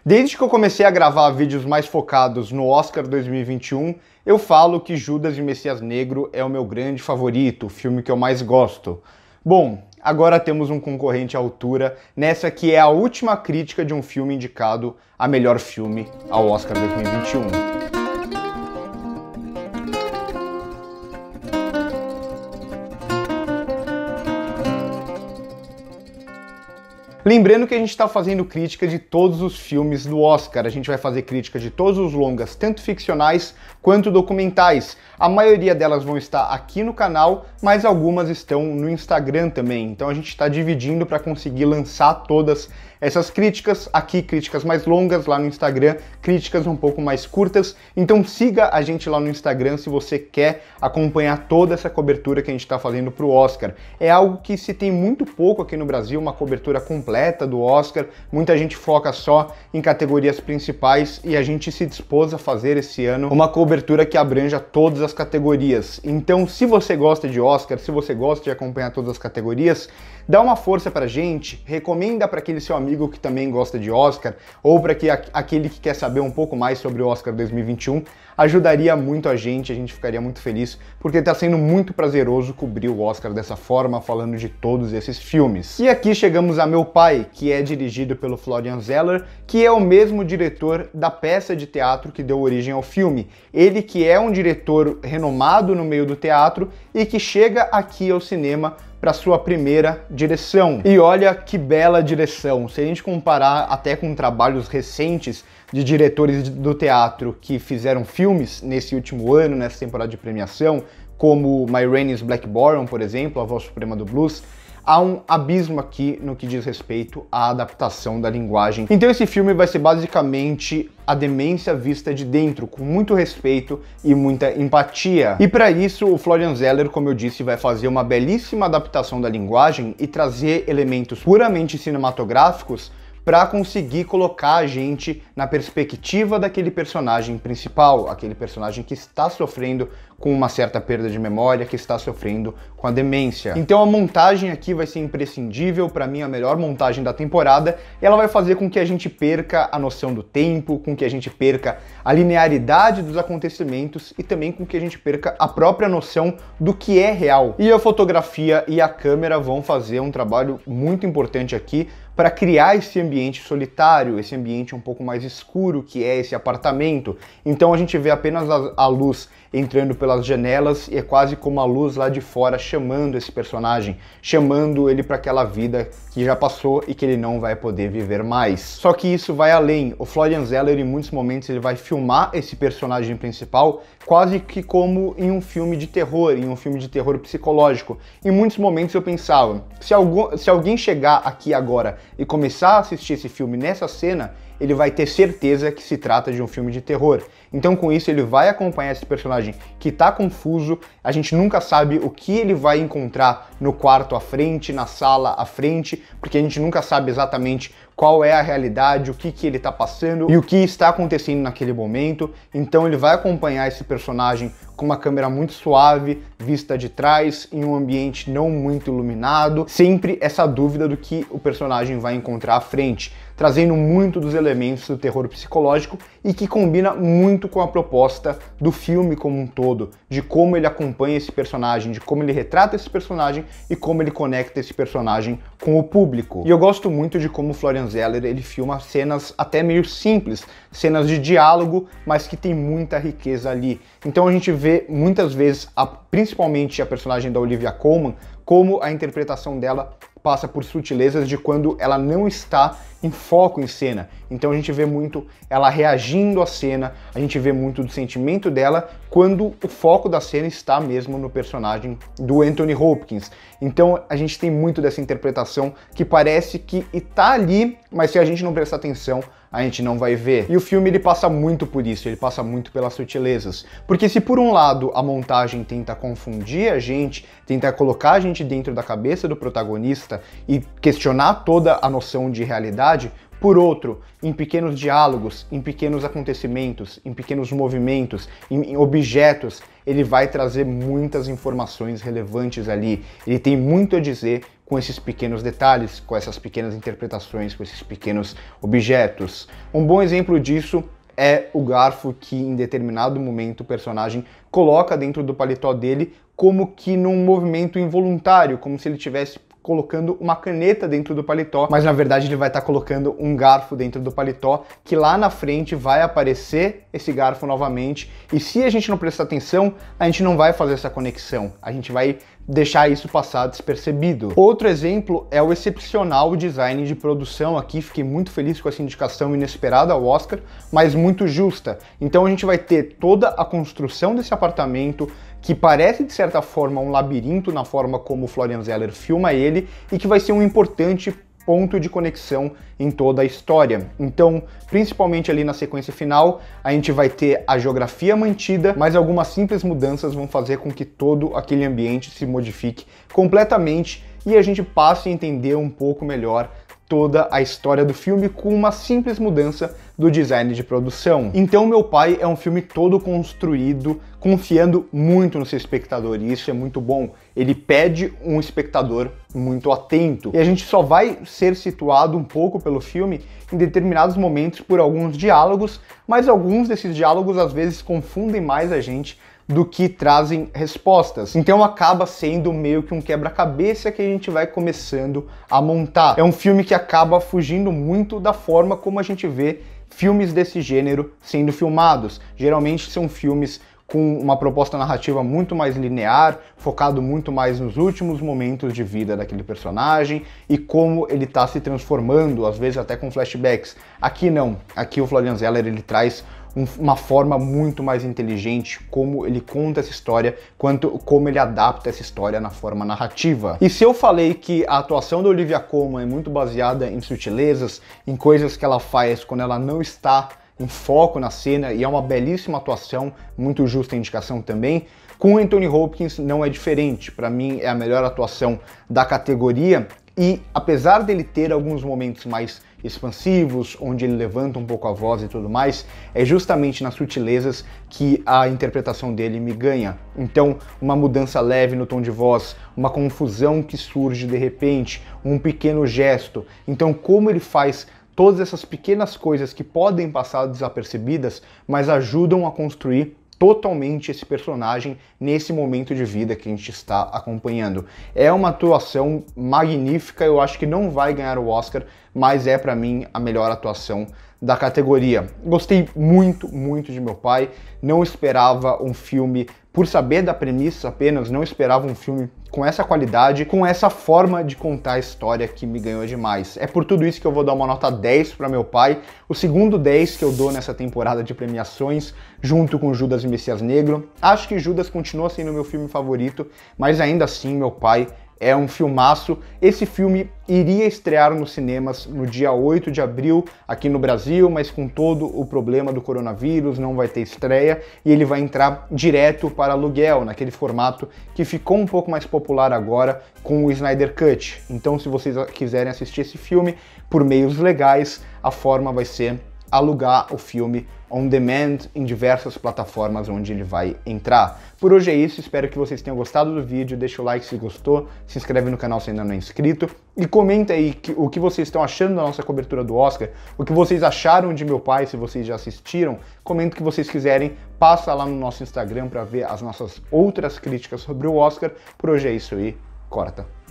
Desde que eu comecei a gravar vídeos mais focados no Oscar 2021, eu falo que Judas e o Messias Negro é o meu grande favorito, o filme que eu mais gosto. Bom, agora temos um concorrente à altura nessa que é a última crítica de um filme indicado a melhor filme ao Oscar 2021. Lembrando que a gente está fazendo crítica de todos os filmes do Oscar, a gente vai fazer crítica de todos os longas, tanto ficcionais quanto documentais. A maioria delas vão estar aqui no canal, mas algumas estão no Instagram também, então a gente está dividindo para conseguir lançar todas essas críticas, aqui críticas mais longas, lá no Instagram críticas um pouco mais curtas, então siga a gente lá no Instagram se você quer acompanhar toda essa cobertura que a gente está fazendo para o Oscar. É algo que se tem muito pouco aqui no Brasil, uma cobertura completa do Oscar, muita gente foca só em categorias principais e a gente se dispôs a fazer esse ano uma cobertura que abranja todas as categorias. Então, se você gosta de Oscar, se você gosta de acompanhar todas as categorias, dá uma força pra gente, recomenda para aquele seu amigo que também gosta de Oscar, ou para aquele que quer saber um pouco mais sobre o Oscar 2021, ajudaria muito a gente ficaria muito feliz, porque está sendo muito prazeroso cobrir o Oscar dessa forma, falando de todos esses filmes. E aqui chegamos a Meu Pai, que é dirigido pelo Florian Zeller, que é o mesmo diretor da peça de teatro que deu origem ao filme. Ele que é um diretor renomado no meio do teatro e que chega aqui ao cinema para sua primeira direção. E olha que bela direção. Se a gente comparar até com trabalhos recentes de diretores do teatro que fizeram filmes nesse último ano, nessa temporada de premiação, como My Rainey's Blackbottom, por exemplo, A Voz Suprema do Blues, há um abismo aqui no que diz respeito à adaptação da linguagem. Então esse filme vai ser basicamente a demência vista de dentro, com muito respeito e muita empatia. E para isso, o Florian Zeller, como eu disse, vai fazer uma belíssima adaptação da linguagem e trazer elementos puramente cinematográficos para conseguir colocar a gente na perspectiva daquele personagem principal, aquele personagem que está sofrendo com uma certa perda de memória, que está sofrendo com a demência. Então a montagem aqui vai ser imprescindível, para mim a melhor montagem da temporada, e ela vai fazer com que a gente perca a noção do tempo, com que a gente perca a linearidade dos acontecimentos e também com que a gente perca a própria noção do que é real. E a fotografia e a câmera vão fazer um trabalho muito importante aqui para criar esse ambiente solitário, esse ambiente um pouco mais escuro que é esse apartamento. Então a gente vê apenas a luz entrando pelas janelas e é quase como a luz lá de fora chamando esse personagem, chamando ele para aquela vida que já passou e que ele não vai poder viver mais. Só que isso vai além. O Florian Zeller, em muitos momentos, ele vai filmar esse personagem principal quase que como em um filme de terror, em um filme de terror psicológico. Em muitos momentos eu pensava, se alguém chegar aqui agora e começar a assistir esse filme nessa cena, ele vai ter certeza que se trata de um filme de terror. Então com isso ele vai acompanhar esse personagem que tá confuso, a gente nunca sabe o que ele vai encontrar no quarto à frente, na sala à frente, porque a gente nunca sabe exatamente qual é a realidade, o que ele tá passando e o que está acontecendo naquele momento. Então ele vai acompanhar esse personagem com uma câmera muito suave, vista de trás, em um ambiente não muito iluminado, sempre essa dúvida do que o personagem vai encontrar à frente, trazendo muito dos elementos do terror psicológico e que combina muito com a proposta do filme como um todo, de como ele acompanha esse personagem, de como ele retrata esse personagem e como ele conecta esse personagem com o público. E eu gosto muito de como o Florian Zeller ele filma cenas até meio simples, cenas de diálogo, mas que tem muita riqueza ali. Então a gente vê muitas vezes, principalmente a personagem da Olivia Colman, como a interpretação dela passa por sutilezas de quando ela não está em foco em cena. Então a gente vê muito ela reagindo à cena, a gente vê muito do sentimento dela quando o foco da cena está mesmo no personagem do Anthony Hopkins. Então a gente tem muito dessa interpretação que parece que está ali, mas se a gente não prestar atenção, a gente não vai ver. E o filme ele passa muito por isso, ele passa muito pelas sutilezas. Porque se por um lado a montagem tenta confundir a gente, tenta colocar a gente dentro da cabeça do protagonista e questionar toda a noção de realidade, Por outro, em pequenos diálogos, em pequenos acontecimentos, em pequenos movimentos, em objetos, ele vai trazer muitas informações relevantes ali. Ele tem muito a dizer com esses pequenos detalhes, com essas pequenas interpretações, com esses pequenos objetos. Um bom exemplo disso é o garfo que em determinado momento o personagem coloca dentro do paletó dele, como que num movimento involuntário, como se ele estivesse colocando uma caneta dentro do paletó, mas na verdade ele vai estar colocando um garfo dentro do paletó, que lá na frente vai aparecer esse garfo novamente, e se a gente não prestar atenção, a gente não vai fazer essa conexão, a gente vai deixar isso passar despercebido. Outro exemplo é o excepcional design de produção aqui, fiquei muito feliz com essa indicação inesperada ao Oscar, mas muito justa. Então a gente vai ter toda a construção desse apartamento, que parece de certa forma um labirinto na forma como o Florian Zeller filma ele, e que vai ser um importante ponto de conexão em toda a história. Então, principalmente ali na sequência final, a gente vai ter a geografia mantida, mas algumas simples mudanças vão fazer com que todo aquele ambiente se modifique completamente e a gente passe a entender um pouco melhor toda a história do filme com uma simples mudança do design de produção. Então, Meu Pai é um filme todo construído confiando muito no seu espectador, e isso é muito bom. Ele pede um espectador muito atento, e a gente só vai ser situado um pouco pelo filme em determinados momentos por alguns diálogos, mas alguns desses diálogos às vezes confundem mais a gente do que trazem respostas. Então acaba sendo meio que um quebra-cabeça que a gente vai começando a montar. É um filme que acaba fugindo muito da forma como a gente vê filmes desse gênero sendo filmados. Geralmente são filmes com uma proposta narrativa muito mais linear, focado muito mais nos últimos momentos de vida daquele personagem e como ele está se transformando, às vezes até com flashbacks. Aqui não. Aqui o Florian Zeller ele traz uma forma muito mais inteligente como ele conta essa história, quanto como ele adapta essa história na forma narrativa. E se eu falei que a atuação da Olivia Colman é muito baseada em sutilezas, em coisas que ela faz quando ela não está em foco na cena, e é uma belíssima atuação, muito justa a indicação também, com Anthony Hopkins não é diferente. Para mim é a melhor atuação da categoria, e apesar dele ter alguns momentos mais expansivos, onde ele levanta um pouco a voz e tudo mais, é justamente nas sutilezas que a interpretação dele me ganha. Então, uma mudança leve no tom de voz, uma confusão que surge de repente, um pequeno gesto. Então, como ele faz todas essas pequenas coisas que podem passar desapercebidas, mas ajudam a construir totalmente esse personagem nesse momento de vida que a gente está acompanhando. É uma atuação magnífica, eu acho que não vai ganhar o Oscar, mas é para mim a melhor atuação da categoria. Gostei muito, muito de Meu Pai, não esperava um filme, por saber da premissa apenas, não esperava um filme com essa qualidade, com essa forma de contar a história que me ganhou demais. É por tudo isso que eu vou dar uma nota 10 para Meu Pai, o segundo 10 que eu dou nessa temporada de premiações, junto com Judas e Messias Negro. Acho que Judas continua sendo meu filme favorito, mas ainda assim Meu Pai é um filmaço. Esse filme iria estrear nos cinemas no dia 8 de abril aqui no Brasil, mas com todo o problema do coronavírus não vai ter estreia e ele vai entrar direto para aluguel, naquele formato que ficou um pouco mais popular agora com o Snyder Cut. Então, se vocês quiserem assistir esse filme por meios legais, a forma vai ser alugar o filme on demand em diversas plataformas onde ele vai entrar. Por hoje é isso, espero que vocês tenham gostado do vídeo, deixa o like se gostou, se inscreve no canal se ainda não é inscrito e comenta aí o que vocês estão achando da nossa cobertura do Oscar, o que vocês acharam de Meu Pai, se vocês já assistiram, comenta o que vocês quiserem, passa lá no nosso Instagram para ver as nossas outras críticas sobre o Oscar. Por hoje é isso aí, corta!